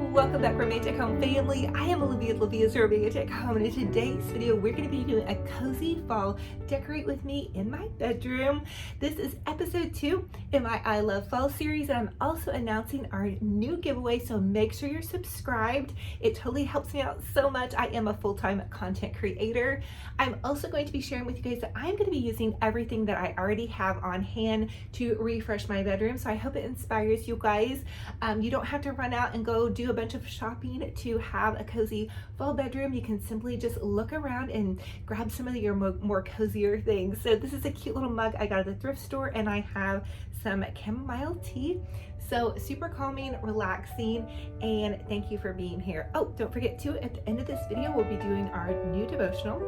Welcome back, Romantic Home family. I am Olivia's Romantic Home, and in today's video we're going to be doing a cozy fall decorate with me in my bedroom. This is episode 2 in my I Love Fall series, and I'm also announcing our new giveaway, so make sure you're subscribed. It totally helps me out so much. I am a full-time content creator. I'm also going to be sharing with you guys that I'm going to be using everything that I already have on hand to refresh my bedroom, so I hope it inspires you guys. You don't have to run out and go do a bunch of shopping to have a cozy fall bedroom. You can simply just look around and grab some of your more cozier things. So this is a cute little mug I got at the thrift store, and I have some chamomile tea. So super calming, relaxing, and thank you for being here. Oh, don't forget too, at the end of this video, we'll be doing our new devotional.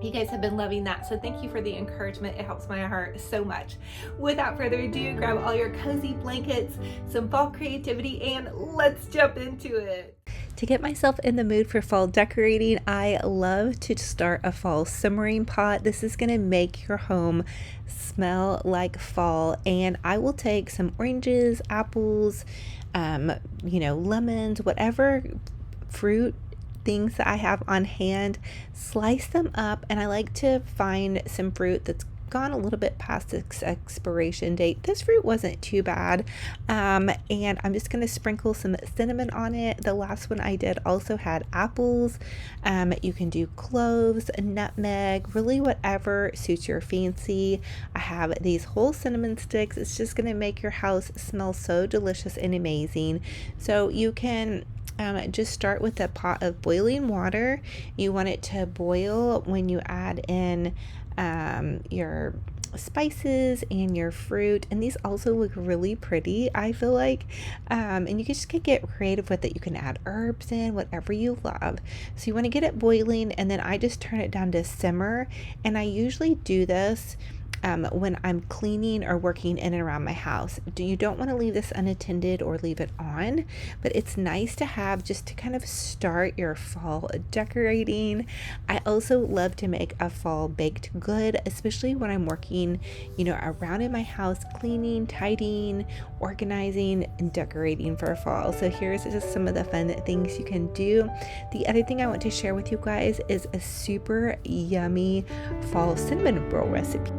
You guys have been loving that, so thank you for the encouragement. It helps my heart so much. Without further ado, grab all your cozy blankets, some fall creativity, and let's jump into it. To get myself in the mood for fall decorating, I love to start a fall simmering pot. This is gonna make your home smell like fall, and I will take some oranges, apples, lemons, whatever fruit things that I have on hand, slice them up, and I like to find some fruit that's gone a little bit past its expiration date. This fruit wasn't too bad, and I'm just going to sprinkle some cinnamon on it. The last one I did also had apples. You can do cloves, nutmeg, really whatever suits your fancy. I have these whole cinnamon sticks. It's just going to make your house smell so delicious and amazing. So you can just start with a pot of boiling water. You want it to boil when you add in your spices and your fruit, and these also look really pretty, I feel like, and you can just get creative with it. You can add herbs in, whatever you love. So you want to get it boiling, and then I just turn it down to simmer, and I usually do this when I'm cleaning or working in and around my house. You don't want to leave this unattended or leave it on, but it's nice to have just to kind of start your fall decorating. I also love to make a fall baked good, especially when I'm working, around in my house, cleaning, tidying, organizing, and decorating for fall. So here's just some of the fun things you can do. The other thing I want to share with you guys is a super yummy fall cinnamon roll recipe.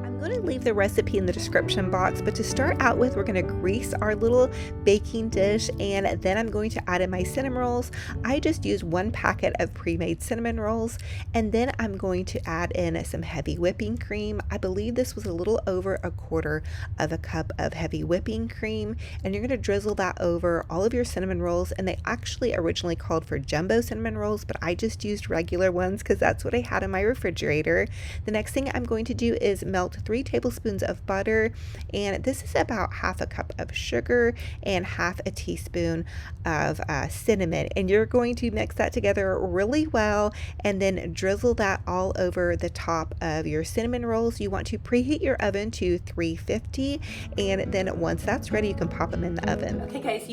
I'm going to leave the recipe in the description box, but to start out with, we're going to grease our little baking dish, and then I'm going to add in my cinnamon rolls. I just used 1 packet of pre-made cinnamon rolls, and then I'm going to add in some heavy whipping cream. I believe this was a little over 1/4 of a cup of heavy whipping cream, and you're going to drizzle that over all of your cinnamon rolls. And they actually originally called for jumbo cinnamon rolls, but I just used regular ones because that's what I had in my refrigerator. The next thing I'm going to do is melt 3 tablespoons of butter, and this is about 1/2 cup of sugar and 1/2 teaspoon of cinnamon, and you're going to mix that together really well and then drizzle that all over the top of your cinnamon rolls. You want to preheat your oven to 350, and then once that's ready, you can pop them in the oven. Okay guys,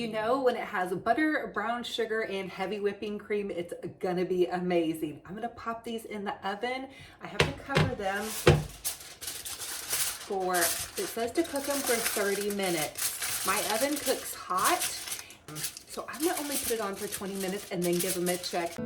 when it has butter, brown sugar, and heavy whipping cream, it's gonna be amazing. I'm gonna pop these in the oven. I have to cover them it says to cook them for 30 minutes. My oven cooks hot, so I'm gonna only put it on for 20 minutes and then give them a check.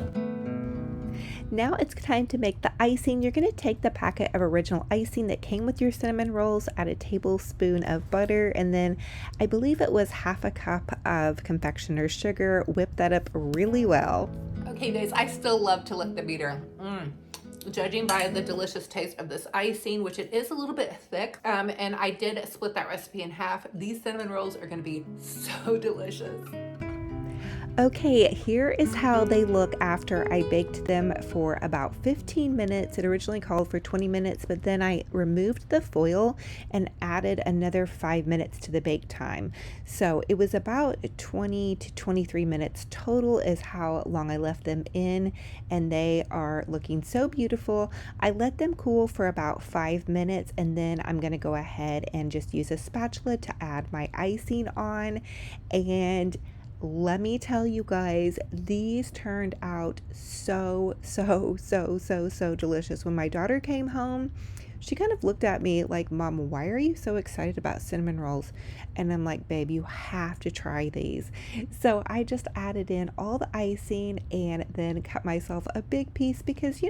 Now it's time to make the icing. You're going to take the packet of original icing that came with your cinnamon rolls, add a tablespoon of butter, and then I believe it was 1/2 cup of confectioner's sugar. Whip that up really well. Okay guys, I still love to lick the beater. Judging by the delicious taste of this icing, which it is a little bit thick, and I did split that recipe in half, these cinnamon rolls are going to be so delicious. Okay, here is how they look after I baked them for about 15 minutes. It originally called for 20 minutes, but then I removed the foil and added another 5 minutes to the bake time. So it was about 20 to 23 minutes total is how long I left them in, and they are looking so beautiful. I let them cool for about 5 minutes, and then I'm going to go ahead and just use a spatula to add my icing on. And let me tell you guys, these turned out so delicious. When my daughter came home, She kind of looked at me like, Mom, why are you so excited about cinnamon rolls? And I'm like, babe, you have to try these. So I just added in all the icing and then cut myself a big piece because,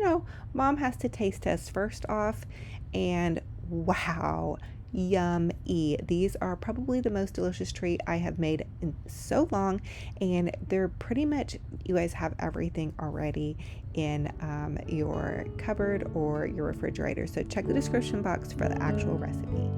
Mom has to taste test first off. And wow, yummy. These are probably the most delicious treat I have made in so long, and they're pretty much, you guys have everything already in your cupboard or your refrigerator. So check the description box for the actual recipe.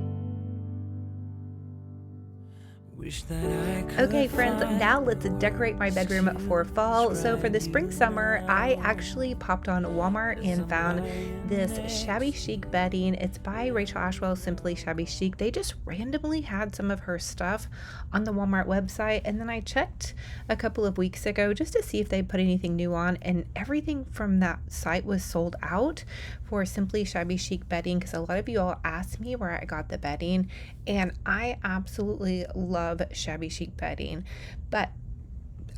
Okay, friends, now let's decorate my bedroom for fall. So for the spring summer, I actually popped on Walmart and found this shabby chic bedding. It's by Rachel Ashwell, Simply Shabby Chic. They just randomly had some of her stuff on the Walmart website, and then I checked a couple of weeks ago just to see if they put anything new on, and everything from that site was sold out for Simply Shabby Chic bedding, because a lot of you all asked me where I got the bedding, and I absolutely love shabby chic bedding, but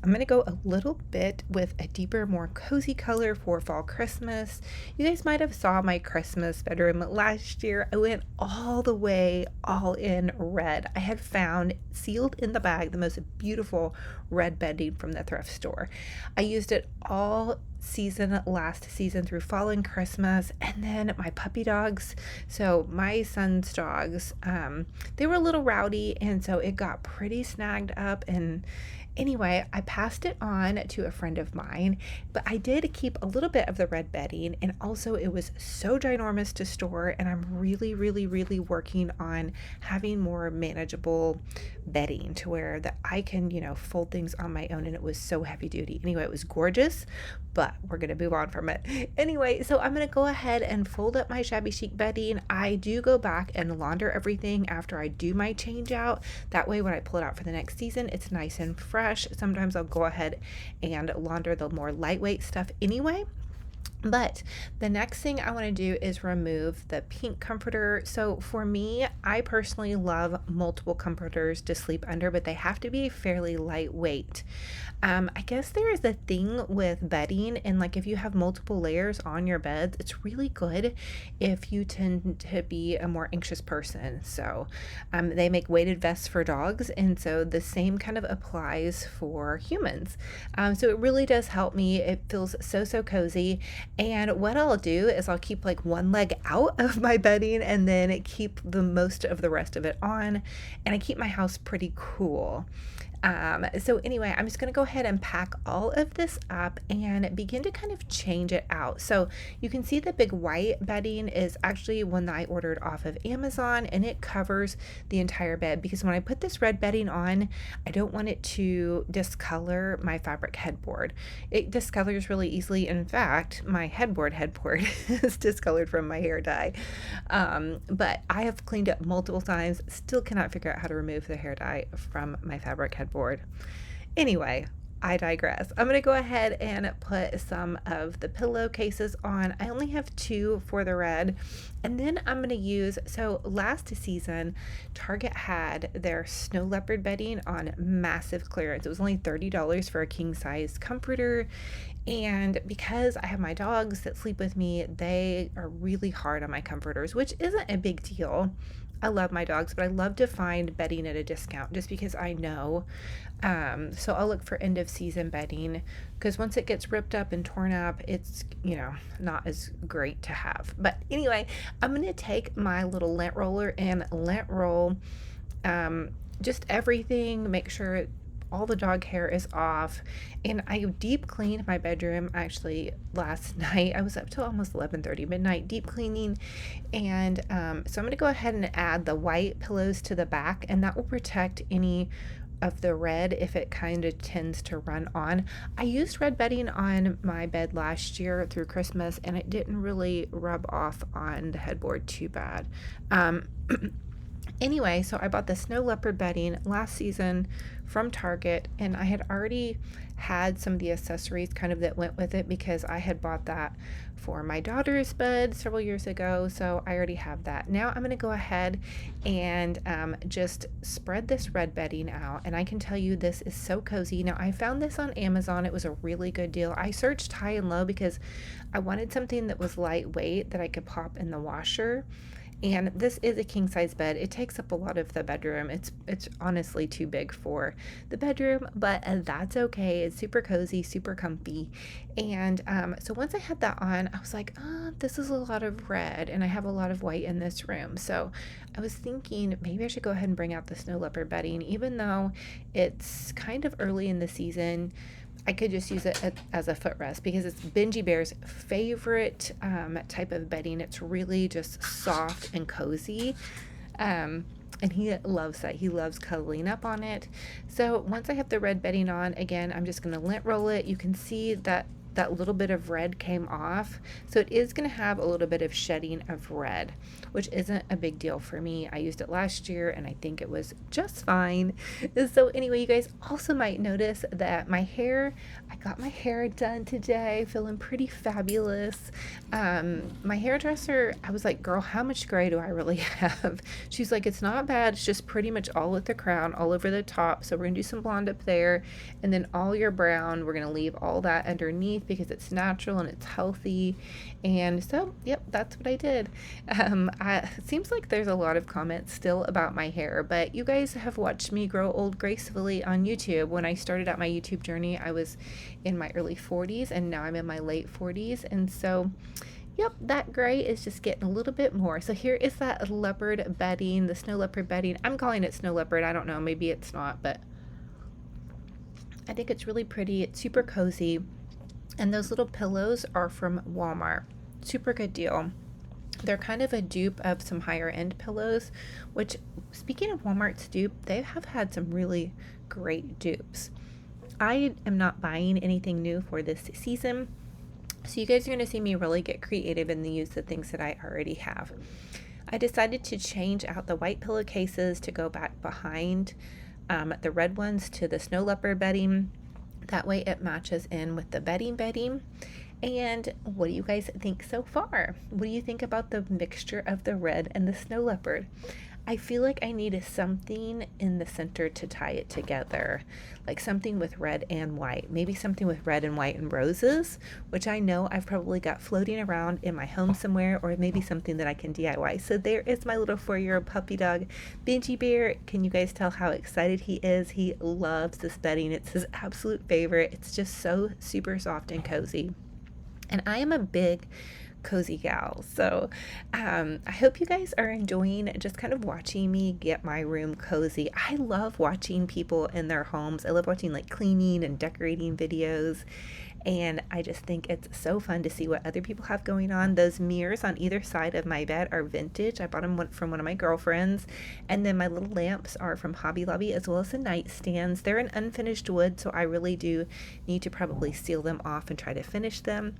I'm going to go a little bit with a deeper, more cozy color for fall Christmas. You guys might have saw my Christmas bedroom last year. I went all the way, all in red. I had found, sealed in the bag, the most beautiful red bedding from the thrift store. I used it all season, last season through fall and Christmas. And then my puppy dogs, so my son's dogs, they were a little rowdy, and so it got pretty snagged up. And anyway, I passed it on to a friend of mine, but I did keep a little bit of the red bedding, and also it was so ginormous to store, and I'm really, really, really working on having more manageable bedding to where that I can, fold things on my own, and it was so heavy duty. Anyway, it was gorgeous, but we're going to move on from it. Anyway, so I'm going to go ahead and fold up my shabby chic bedding. I do go back and launder everything after I do my change out. That way when I pull it out for the next season, it's nice and fresh. Sometimes I'll go ahead and launder the more lightweight stuff anyway. But the next thing I want to do is remove the pink comforter. So for me, I personally love multiple comforters to sleep under, but they have to be fairly lightweight. I guess there is a thing with bedding, and like if you have multiple layers on your beds, it's really good if you tend to be a more anxious person. So they make weighted vests for dogs, and so the same kind of applies for humans. So it really does help me. It feels so cozy. And what I'll do is I'll keep like one leg out of my bedding and then keep the most of the rest of it on, and I keep my house pretty cool. So anyway, I'm just going to go ahead and pack all of this up and begin to kind of change it out. So you can see the big white bedding is actually one that I ordered off of Amazon, and it covers the entire bed because when I put this red bedding on, I don't want it to discolor my fabric headboard. It discolors really easily. In fact, my headboard is discolored from my hair dye. But I have cleaned up multiple times, still cannot figure out how to remove the hair dye from my fabric headboard. Anyway, I digress. I'm going to go ahead and put some of the pillowcases on. I only have 2 for the red. And then I'm going to use, so last season, Target had their snow leopard bedding on massive clearance. It was only $30 for a king size comforter. And because I have my dogs that sleep with me, they are really hard on my comforters, which isn't a big deal. I love my dogs, but I love to find bedding at a discount just because I know. So I'll look for end of season bedding because once it gets ripped up and torn up, it's, not as great to have. But anyway, I'm going to take my little lint roller and lint roll just everything, make sure all the dog hair is off. And I deep cleaned my bedroom actually last night. I was up till almost 11:30 midnight deep cleaning. And so I'm going to go ahead and add the white pillows to the back, and that will protect any of the red if it kind of tends to run on. I used red bedding on my bed last year through Christmas, and it didn't really rub off on the headboard too bad. Anyway, so I bought the snow leopard bedding last season from Target, and I had already had some of the accessories kind of that went with it because I had bought that for my daughter's bed several years ago. So I already have that. Now I'm going to go ahead and just spread this red bedding out. And I can tell you this is so cozy. Now I found this on Amazon. It was a really good deal. I searched high and low because I wanted something that was lightweight that I could pop in the washer. And this is a king size bed. It takes up a lot of the bedroom. It's honestly too big for the bedroom, but that's okay. It's super cozy, super comfy. And so once I had that on, I was like, this is a lot of red, and I have a lot of white in this room. So I was thinking maybe I should go ahead and bring out the snow leopard bedding, even though it's kind of early in the season. I could just use it as a footrest because it's Benji Bear's favorite type of bedding. It's really just soft and cozy. And he loves that. He loves cuddling up on it. So once I have the red bedding on, again, I'm just going to lint roll it. You can see that that little bit of red came off. So it is going to have a little bit of shedding of red, which isn't a big deal for me. I used it last year and I think it was just fine. So anyway, you guys also might notice that my hair, I got my hair done today, feeling pretty fabulous. My hairdresser, I was like, girl, how much gray do I really have? She's like, it's not bad. It's just pretty much all at the crown, all over the top. So we're going to do some blonde up there, and then all your brown, we're going to leave all that underneath because it's natural and it's healthy. And so, yep, that's what I did. It seems like there's a lot of comments still about my hair, but you guys have watched me grow old gracefully on YouTube. When I started out my YouTube journey, I was in my early 40s, and now I'm in my late 40s. And so, yep, that gray is just getting a little bit more. So here is that leopard bedding, the snow leopard bedding. I'm calling it snow leopard. I don't know, maybe it's not, but I think it's really pretty. It's super cozy. And those little pillows are from Walmart. Super good deal. They're kind of a dupe of some higher end pillows, which, speaking of Walmart's dupe, they have had some really great dupes. I am not buying anything new for this season, so you guys are going to see me really get creative in the use of things that I already have. I decided to change out the white pillowcases to go back behind the red ones to the snow leopard bedding. That way it matches in with the bedding. And what do you guys think so far? What do you think about the mixture of the red and the snow leopard? I feel like I need something in the center to tie it together, like something with red and white, maybe something with red and white and roses, which I know I've probably got floating around in my home somewhere, or maybe something that I can DIY. So there is my little 4-year-old puppy dog, Benji Bear. Can you guys tell how excited he is? He loves this bedding. It's his absolute favorite. It's just so super soft and cozy. And I am a big cozy gal. So I hope you guys are enjoying just kind of watching me get my room cozy. I love watching people in their homes. I love watching like cleaning and decorating videos. And I just think it's so fun to see what other people have going on. Those mirrors on either side of my bed are vintage. I bought them from one of my girlfriends. And then my little lamps are from Hobby Lobby, as well as the nightstands. They're in unfinished wood, so I really do need to probably seal them off and try to finish them.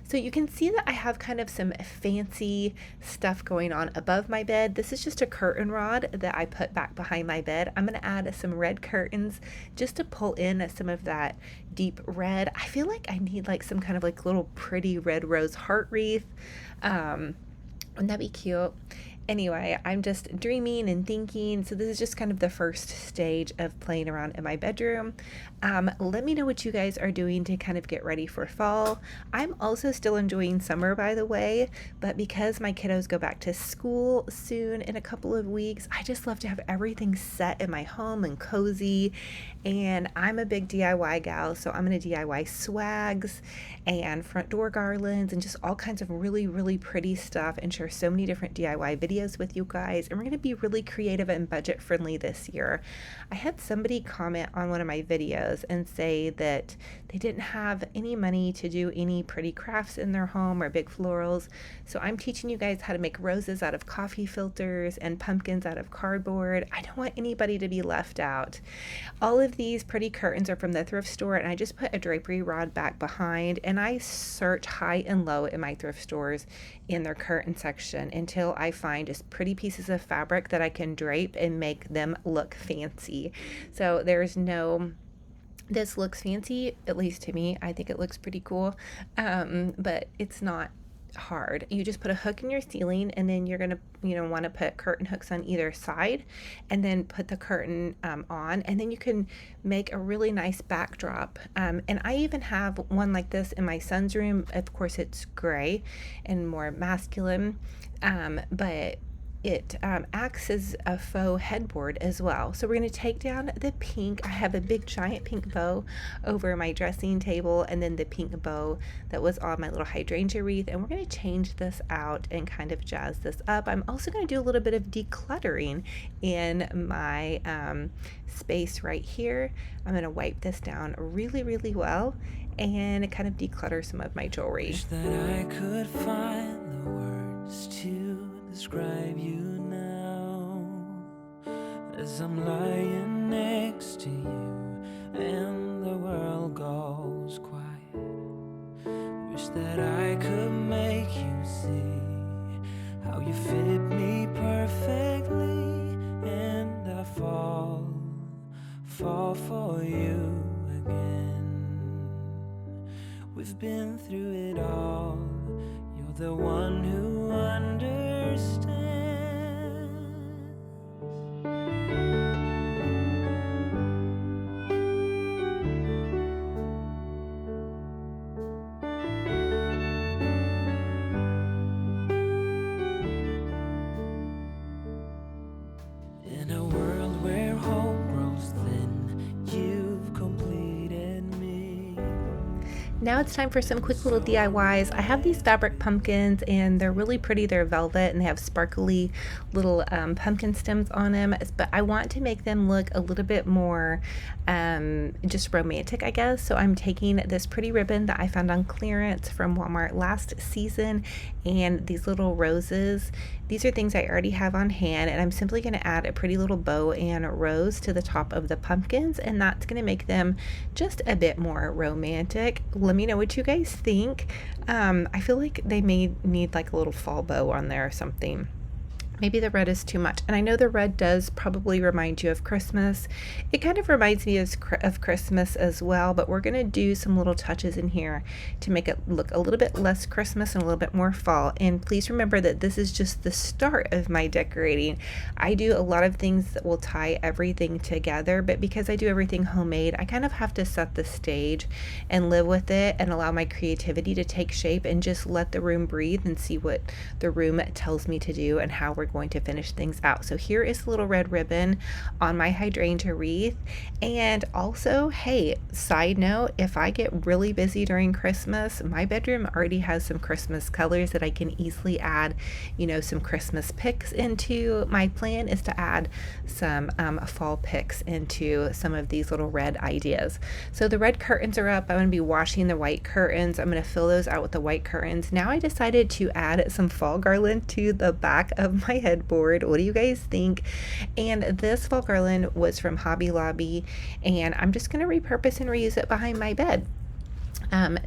So you can see that I have kind of some fancy stuff going on above my bed. This is just a curtain rod that I put back behind my bed. I'm going to add some red curtains just to pull in some of that deep red. I feel like I need like some kind of like little pretty red rose heart wreath. Wouldn't that be cute? Anyway, I'm just dreaming and thinking. So this is just kind of the first stage of playing around in my bedroom. Let me know what you guys are doing to kind of get ready for fall. I'm also still enjoying summer, by the way, but because my kiddos go back to school soon in a couple of weeks, I just love to have everything set in my home and cozy. And I'm a big DIY gal, so I'm going to DIY swags and front door garlands and just all kinds of really, really pretty stuff, and share so many different DIY videos with you guys. And we're going to be really creative and budget friendly this year. I had somebody comment on one of my videos and say that they didn't have any money to do any pretty crafts in their home or big florals. So I'm teaching you guys how to make roses out of coffee filters and pumpkins out of cardboard. I don't want anybody to be left out. All of these pretty curtains are from the thrift store, and I just put a drapery rod back behind, and I search high and low in my thrift stores in their curtain section until I find find just pretty pieces of fabric that I can drape and make them look fancy. So this looks fancy, at least to me. I think it looks pretty cool, but it's not hard. You just put a hook in your ceiling, and then you're gonna want to put curtain hooks on either side, and then put the curtain on, and then you can make a really nice backdrop. And I even have one like this in my son's room. Of course it's gray and more masculine, but it acts as a faux headboard as well. So we're going to take down the pink. I have a big giant pink bow over my dressing table, and then the pink bow that was on my little hydrangea wreath, and we're going to change this out and kind of jazz this up. I'm also going to do a little bit of decluttering in my space right here. I'm going to wipe this down really, really well and kind of declutter some of my jewelry. Wish that I could find the words to describe you now, as I'm lying next to you and the world goes quiet. Wish that I could make you see how you fit me perfectly, and I fall for you again. We've been through it all. You're the one who understands. In a world where hope grows thin, you've completed me. Now it's time for some quick little DIYs. I have these fabric pumpkins, and they're really pretty. They're velvet, and they have sparkly little pumpkin stems on them, but I want to make them look a little bit more just romantic, I guess. So I'm taking this pretty ribbon that I found on clearance from Walmart last season, and these little roses. These are things I already have on hand, and I'm simply going to add a pretty little bow and rose to the top of the pumpkins, and that's going to make them just a bit more romantic. Let me know what you guys think. I feel like they may need like a little fall bow on there or something. Maybe the red is too much. And I know the red does probably remind you of Christmas. It kind of reminds me of Christmas as well, but we're going to do some little touches in here to make it look a little bit less Christmas and a little bit more fall. And please remember that this is just the start of my decorating. I do a lot of things that will tie everything together, but because I do everything homemade, I kind of have to set the stage and live with it and allow my creativity to take shape and just let the room breathe and see what the room tells me to do and how we're going to finish things out. So here is the little red ribbon on my hydrangea wreath. And also, hey, side note, if I get really busy during Christmas, my bedroom already has some Christmas colors that I can easily add, some Christmas picks into. My plan is to add some fall picks into some of these little red ideas. So the red curtains are up. I'm going to be washing the white curtains. I'm going to fill those out with the white curtains. Now I decided to add some fall garland to the back of my headboard. What do you guys think? And this fall garland was from Hobby Lobby, and I'm just going to repurpose and reuse it behind my bed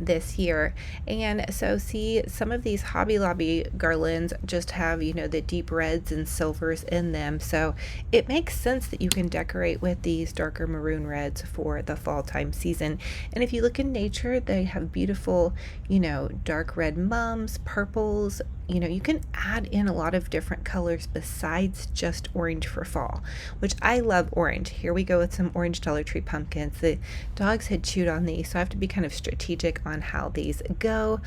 this year. And so see, some of these Hobby Lobby garlands just have the deep reds and silvers in them, so it makes sense that you can decorate with these darker maroon reds for the fall time season. And if you look in nature, they have beautiful dark red mums, purples. You can add in a lot of different colors besides just orange for fall, which I love orange. Here we go with some orange Dollar Tree pumpkins. The dogs had chewed on these, so I have to be kind of strategic on how these go.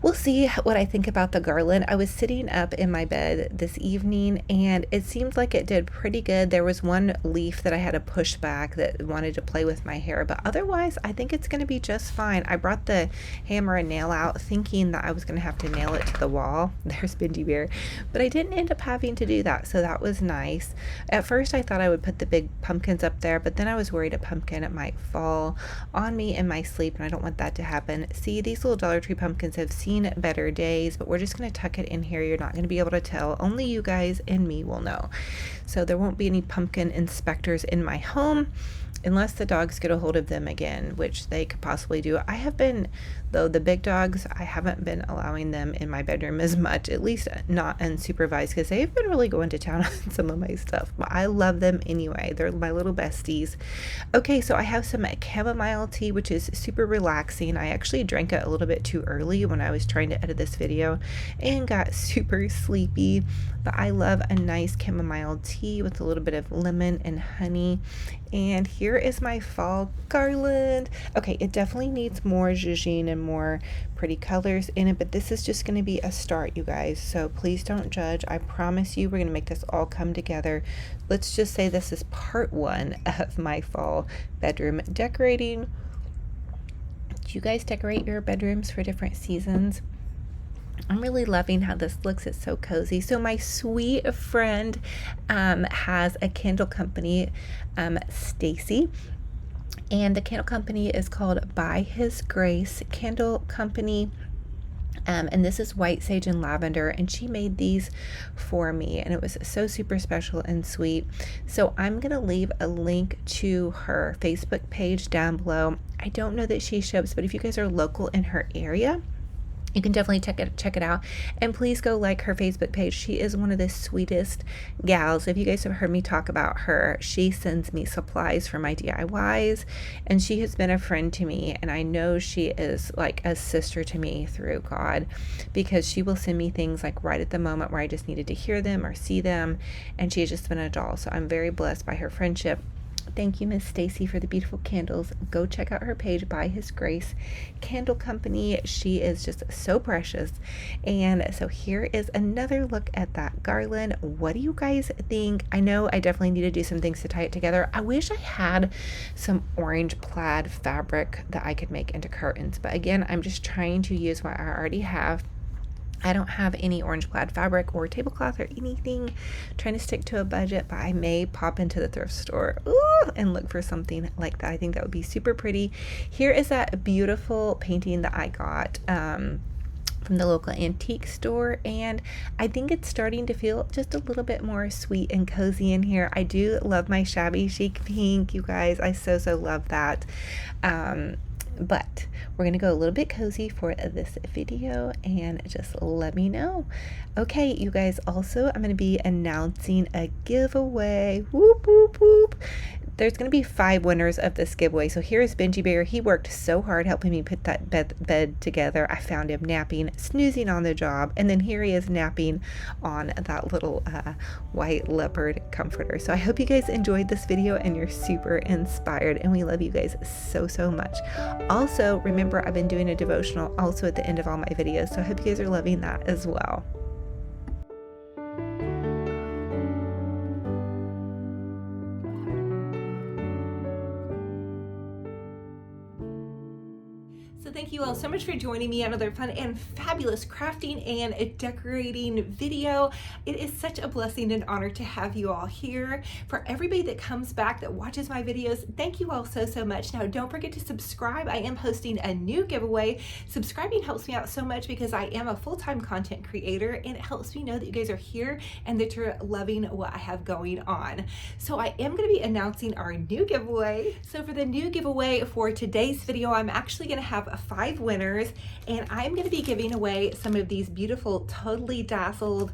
We'll see what I think about the garland. I was sitting up in my bed this evening, and it seemed like it did pretty good. There was one leaf that I had to push back that wanted to play with my hair, but otherwise I think it's going to be just fine. I brought the hammer and nail out thinking that I was going to have to nail it to the wall. There's Bendy Bear. But I didn't end up having to do that, so that was nice. At first I thought I would put the big pumpkins up there, but then I was worried a pumpkin might fall on me in my sleep, and I don't want that to happen. See, these little Dollar Tree pumpkins have seen seen better days, but we're just going to tuck it in here. You're not going to be able to tell. Only you guys and me will know. So there won't be any pumpkin inspectors in my home unless the dogs get a hold of them again, which they could possibly do. I have been, though, the big dogs, I haven't been allowing them in my bedroom as much, at least not unsupervised, because they've been really going to town on some of my stuff. But I love them anyway. They're my little besties. Okay, so I have some chamomile tea, which is super relaxing. I actually drank it a little bit too early when I was trying to edit this video and got super sleepy. But I love a nice chamomile tea with a little bit of lemon and honey. And here is my fall garland. Okay, it definitely needs more zhuzhing and more pretty colors in it, but this is just going to be a start, you guys. So please don't judge. I promise you we're going to make this all come together. Let's just say this is part 1 of my fall bedroom decorating. Do you guys decorate your bedrooms for different seasons? I'm really loving how this looks. It's so cozy. So my sweet friend has a candle company, Stacy, and the candle company is called By His Grace Candle Company. And this is white sage and lavender, and she made these for me, and it was so super special and sweet. So I'm gonna leave a link to her Facebook page down below. I don't know that she ships, but if you guys are local in her area, you can definitely check it out, and please go like her Facebook page. She is one of the sweetest gals. If you guys have heard me talk about her, she sends me supplies for my DIYs, and she has been a friend to me, and I know she is like a sister to me through God, because she will send me things like right at the moment where I just needed to hear them or see them, and she has just been a doll. So I'm very blessed by her friendship. Thank you, Miss Stacy, for the beautiful candles. Go check out her page, By His Grace Candle Company. She is just so precious. And so here is another look at that garland. What do you guys think? I know I definitely need to do some things to tie it together. I wish I had some orange plaid fabric that I could make into curtains. But again, I'm just trying to use what I already have. I don't have any orange plaid fabric or tablecloth or anything. I'm trying to stick to a budget, but I may pop into the thrift store and look for something like that. I think that would be super pretty. Here is that beautiful painting that I got from the local antique store, and I think it's starting to feel just a little bit more sweet and cozy in here. I do love my shabby chic pink, you guys. I so love that. But we're going to go a little bit cozy for this video, and just let me know. Okay, you guys, also I'm going to be announcing a giveaway. Whoop, whoop, whoop. There's going to be 5 winners of this giveaway. So here's Benji Bear. He worked so hard helping me put that bed together. I found him napping, snoozing on the job, and then here he is napping on that little white leopard comforter. So I hope you guys enjoyed this video and you're super inspired, and we love you guys so much. Also, remember, I've been doing a devotional also at the end of all my videos, so I hope you guys are loving that as well. So thank you all so much for joining me on another fun and fabulous crafting and decorating video. It is such a blessing and honor to have you all here. For everybody that comes back, that watches my videos, thank you all so much. Now, don't forget to subscribe. I am hosting a new giveaway. Subscribing helps me out so much because I am a full-time content creator, and it helps me know that you guys are here and that you're loving what I have going on. So I am going to be announcing our new giveaway. So for the new giveaway for today's video, I'm actually going to have 5 winners, and I'm going to be giving away some of these beautiful totally dazzled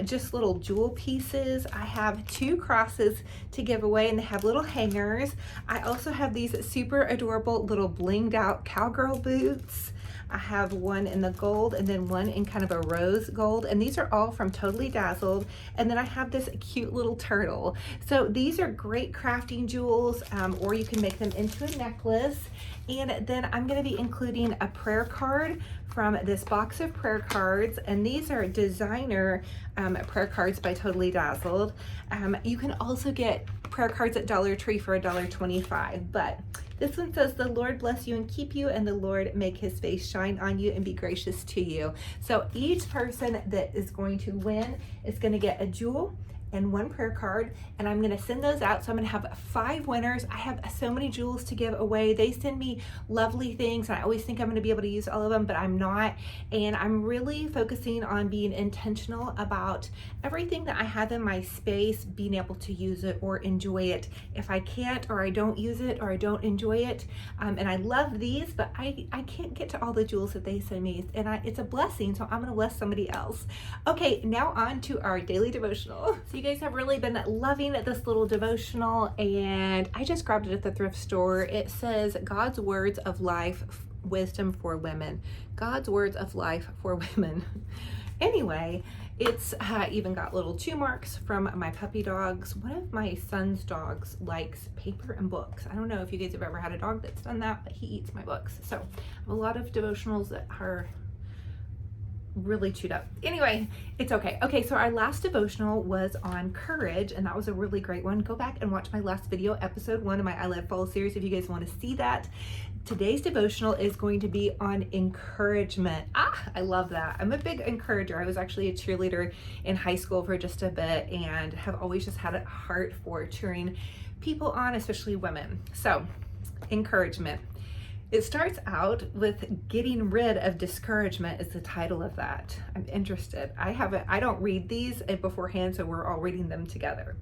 just little jewel pieces. I have 2 crosses to give away, and they have little hangers. I also have these super adorable little blinged out cowgirl boots. I have one in the gold and then one in kind of a rose gold, and these are all from Totally Dazzled. And then I have this cute little turtle. So these are great crafting jewels, or you can make them into a necklace. And then I'm going to be including a prayer card from this box of prayer cards, and these are designer prayer cards by Totally Dazzled. You can also get prayer cards at Dollar Tree for $1.25, but this one says, "The Lord bless you and keep you, and the Lord make his face shine on you and be gracious to you." So each person that is going to win is going to get a jewel and 1 prayer card, and I'm gonna send those out. So I'm gonna have 5 winners. I have so many jewels to give away. They send me lovely things, and I always think I'm gonna be able to use all of them, but I'm not. And I'm really focusing on being intentional about everything that I have in my space, being able to use it or enjoy it. If I can't, or I don't use it, or I don't enjoy it, and I love these, but I can't get to all the jewels that they send me, and it's a blessing, so I'm gonna bless somebody else. Okay, now on to our daily devotional. So you guys have really been loving this little devotional, and I just grabbed it at the thrift store. It says God's words of life, wisdom for women. God's words of life for women. Anyway, it's even got little chew marks from my puppy dogs. One of my son's dogs likes paper and books. I don't know if you guys have ever had a dog that's done that, but he eats my books. So I have a lot of devotionals that are really chewed up. Anyway, it's okay. Okay, so our last devotional was on courage, and that was a really great one. Go back and watch my last video, episode 1 of my I Love Fall series, if you guys want to see that. Today's devotional is going to be on encouragement. I love that. I'm a big encourager. I was actually a cheerleader in high school for just a bit, and have always just had a heart for cheering people on, especially women. So, encouragement. It starts out with getting rid of discouragement is the title of that. I'm interested. I don't read these beforehand, so we're all reading them together.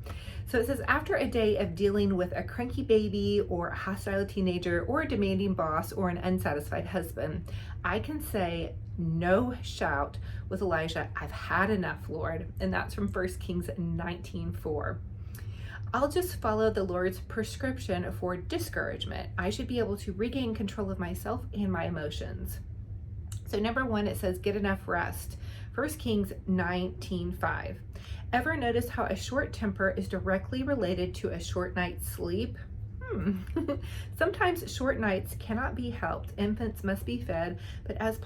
So it says, after a day of dealing with a cranky baby or a hostile teenager or a demanding boss or an unsatisfied husband, I can say, no shout with Elijah, I've had enough, Lord. And that's from 1 Kings 19:4. I'll just follow the Lord's prescription for discouragement. I should be able to regain control of myself and my emotions. So number 1, it says get enough rest. 1 Kings 19:5. Ever notice how a short temper is directly related to a short night's sleep? Sometimes short nights cannot be helped. Infants must be fed, but as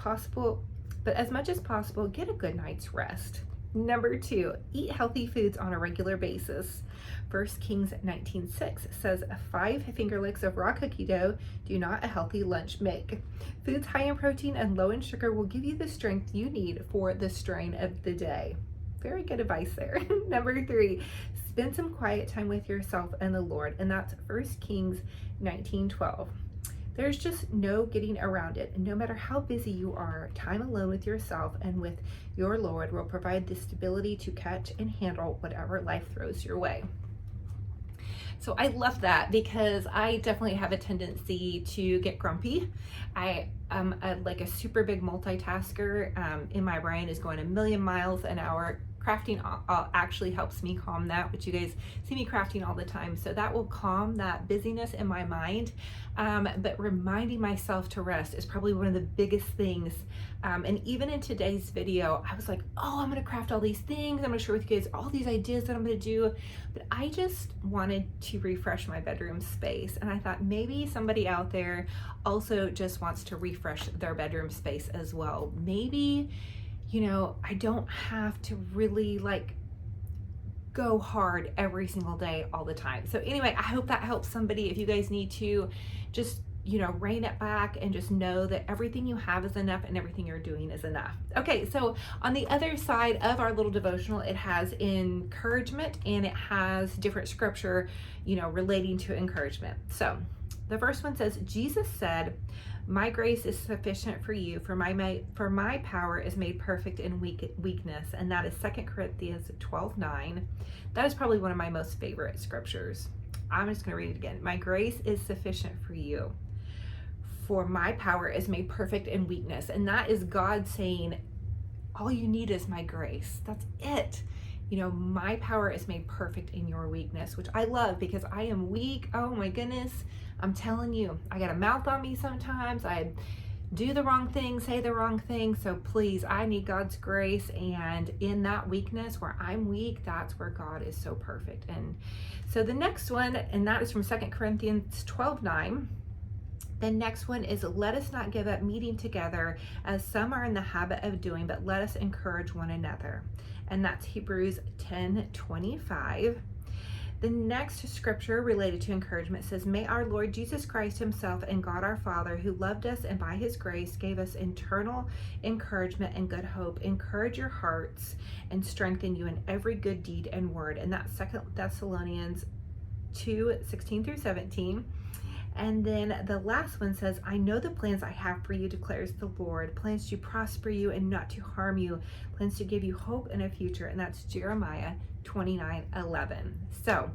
much as possible, get a good night's rest. Number 2, eat healthy foods on a regular basis. 1 Kings 19:6 says, 5 finger licks of raw cookie dough do not a healthy lunch make. Foods high in protein and low in sugar will give you the strength you need for the strain of the day. Very good advice there. Number 3, spend some quiet time with yourself and the Lord, and that's 1 Kings 19:12. There's just no getting around it. No matter how busy you are, time alone with yourself and with your Lord will provide the stability to catch and handle whatever life throws your way. So I love that because I definitely have a tendency to get grumpy. I am like a super big multitasker. In my brain is going a million miles an hour. Crafting actually helps me calm that, which you guys see me crafting all the time. So that will calm that busyness in my mind. But reminding myself to rest is probably one of the biggest things. And even in today's video, I was like, oh, I'm gonna craft all these things. I'm gonna share with you guys all these ideas that I'm gonna do. But I just wanted to refresh my bedroom space. And I thought maybe somebody out there also just wants to refresh their bedroom space as well. Maybe, you know, I don't have to really go hard every single day all the time. So anyway, I hope that helps somebody. If you guys need to just, you know, rein it back and just know that everything you have is enough and everything you're doing is enough. Okay, so on the other side of our little devotional, it has encouragement and it has different scripture, you know, relating to encouragement. So the first one says, Jesus said, my grace is sufficient for you, for my power is made perfect in weakness. And that is 2 Corinthians 12:9. That is probably one of my most favorite scriptures. I'm just going to read it again. My grace is sufficient for you, for my power is made perfect in weakness. And that is God saying, all you need is my grace. That's it. You know, my power is made perfect in your weakness, which I love because I am weak. Oh my goodness. I'm telling you, I got a mouth on me sometimes. I do the wrong thing, say the wrong thing. So please, I need God's grace. And in that weakness where I'm weak, that's where God is so perfect. And so the next one, and that is from 2 Corinthians 12:9. The next one is, let us not give up meeting together as some are in the habit of doing, but let us encourage one another. And that's Hebrews 10:25. The next scripture related to encouragement says, may our Lord Jesus Christ himself and God our Father, who loved us and by his grace gave us eternal encouragement and good hope, encourage your hearts and strengthen you in every good deed and word. And that's 2 Thessalonians 2:16-17. And then the last one says, I know the plans I have for you, declares the Lord, plans to prosper you and not to harm you, plans to give you hope and a future. And that's Jeremiah 29:11. So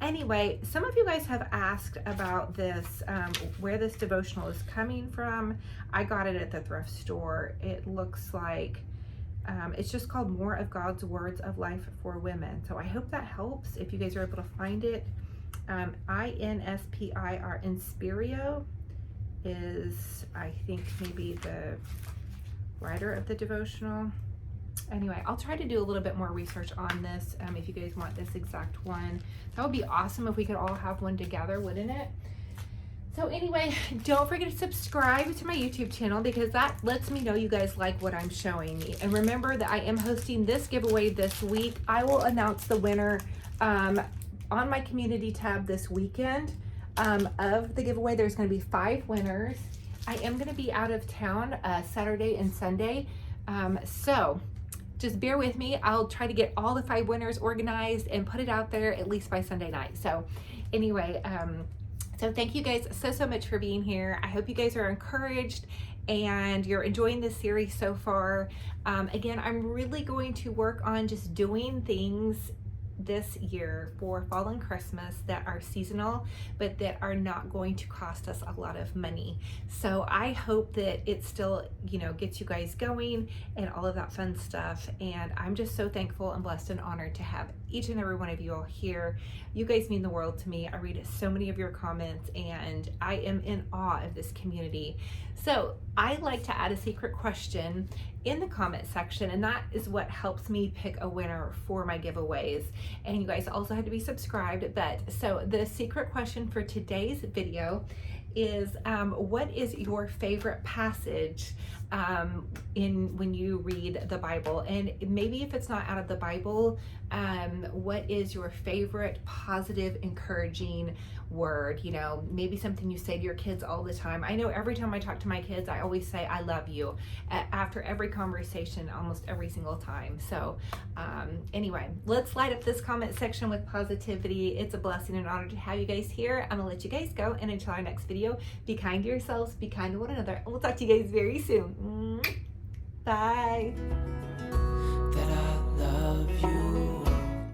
anyway, some of you guys have asked about this, where this devotional is coming from. I got it at the thrift store. It looks like it's just called More of God's Words of Life for Women. So I hope that helps if you guys are able to find it. INSPIR, Inspirio is, I think, maybe the writer of the devotional. Anyway, I'll try to do a little bit more research on this if you guys want this exact one. That would be awesome if we could all have one together, wouldn't it? So anyway, don't forget to subscribe to my YouTube channel because that lets me know you guys like what I'm showing you. And remember that I am hosting this giveaway this week. I will announce the winner on my community tab this weekend of the giveaway. There's going to be 5 winners. I am going to be out of town Saturday and Sunday. So just bear with me. I'll try to get all the 5 winners organized and put it out there at least by Sunday night. So anyway, so thank you guys so much for being here. I hope you guys are encouraged and you're enjoying this series so far. Again, I'm really going to work on just doing things this year for fall and Christmas that are seasonal, but that are not going to cost us a lot of money. So I hope that it still, gets you guys going and all of that fun stuff. And I'm just so thankful and blessed and honored to have each and every one of you all here. You guys mean the world to me. I read so many of your comments and I am in awe of this community. So I like to add a secret question in the comment section, and that is what helps me pick a winner for my giveaways. And you guys also have to be subscribed. But so the secret question for today's video is, what is your favorite passage when you read the Bible? And maybe if it's not out of the Bible, what is your favorite positive, encouraging word? Maybe something you say to your kids all the time. I know every time I talk to my kids, I always say I love you after every conversation, almost every single time. So anyway, let's light up this comment section with positivity. It's a blessing and honor to have you guys here. I'm gonna let you guys go, and until our next video, be kind to yourselves, be kind to one another, and we'll talk to you guys very soon. Bye. That I love you.